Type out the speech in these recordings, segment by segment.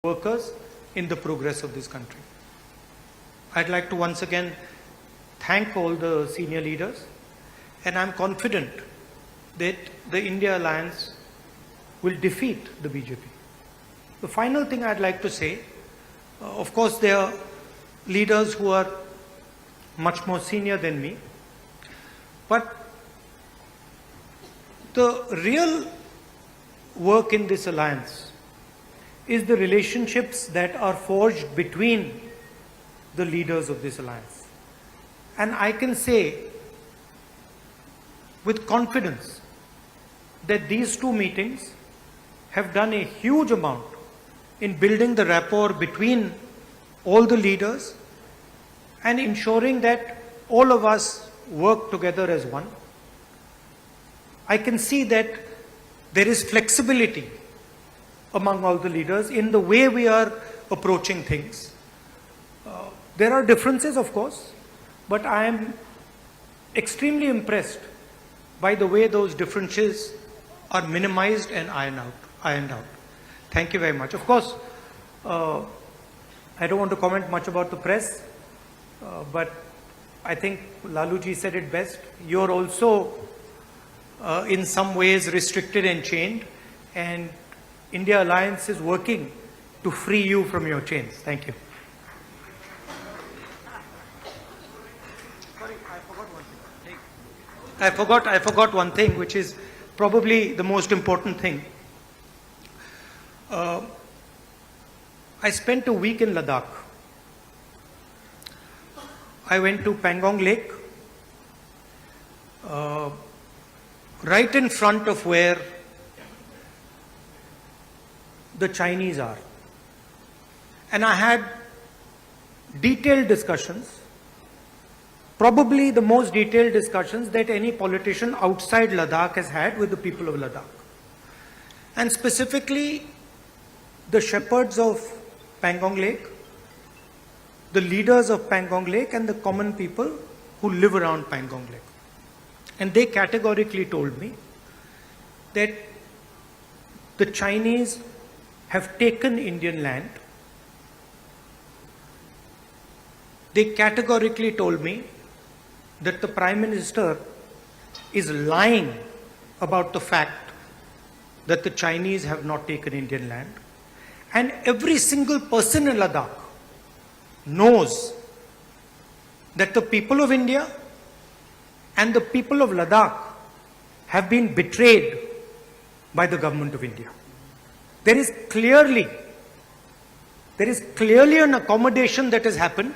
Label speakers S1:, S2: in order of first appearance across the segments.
S1: workers in the progress of this country. I'd like to once again thank all the senior leaders, and I'm confident that the India Alliance will defeat the BJP. The final thing I'd like to say, of course there are leaders who are much more senior than me, but the real work in this alliance is the relationships that are forged between the leaders of this alliance. And I can say with confidence that these two meetings have done a huge amount in building the rapport between all the leaders and ensuring that all of us work together as one. I can see that there is flexibility among all the leaders in the way we are approaching things. There are differences, of course, but I am extremely impressed by the way those differences are minimized and ironed out. Thank you very much. Of course, I don't want to comment much about the press, but I think Laluji said it best. You're also in some ways restricted and chained, and India Alliance is working to free you from your chains. Thank you. Sorry, I forgot one thing. I forgot one thing, which is probably the most important thing. I spent a week in Ladakh. I went to Pangong Lake, right in front of where the Chinese are. And I had detailed discussions, probably the most detailed discussions that any politician outside Ladakh has had with the people of Ladakh. And specifically, the shepherds of Pangong Lake, the leaders of Pangong Lake, and the common people who live around Pangong Lake. And they categorically told me that the Chinese have taken Indian land. They categorically told me that the Prime Minister is lying about the fact that the Chinese have not taken Indian land. And every single person in Ladakh knows that the people of India and the people of Ladakh have been betrayed by the government of India. There is clearly an accommodation that has happened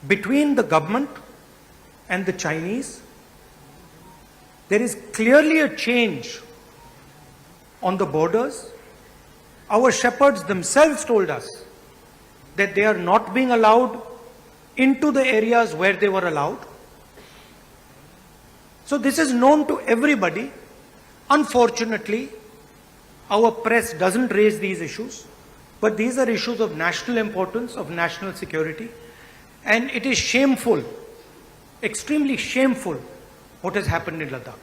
S1: between the government and the Chinese. There is clearly a change on the borders. Our shepherds themselves told us that they are not being allowed into the areas where they were allowed. So this is known to everybody. Unfortunately, our press doesn't raise these issues, but these are issues of national importance, of national security, and it is shameful, extremely shameful, what has happened in Ladakh.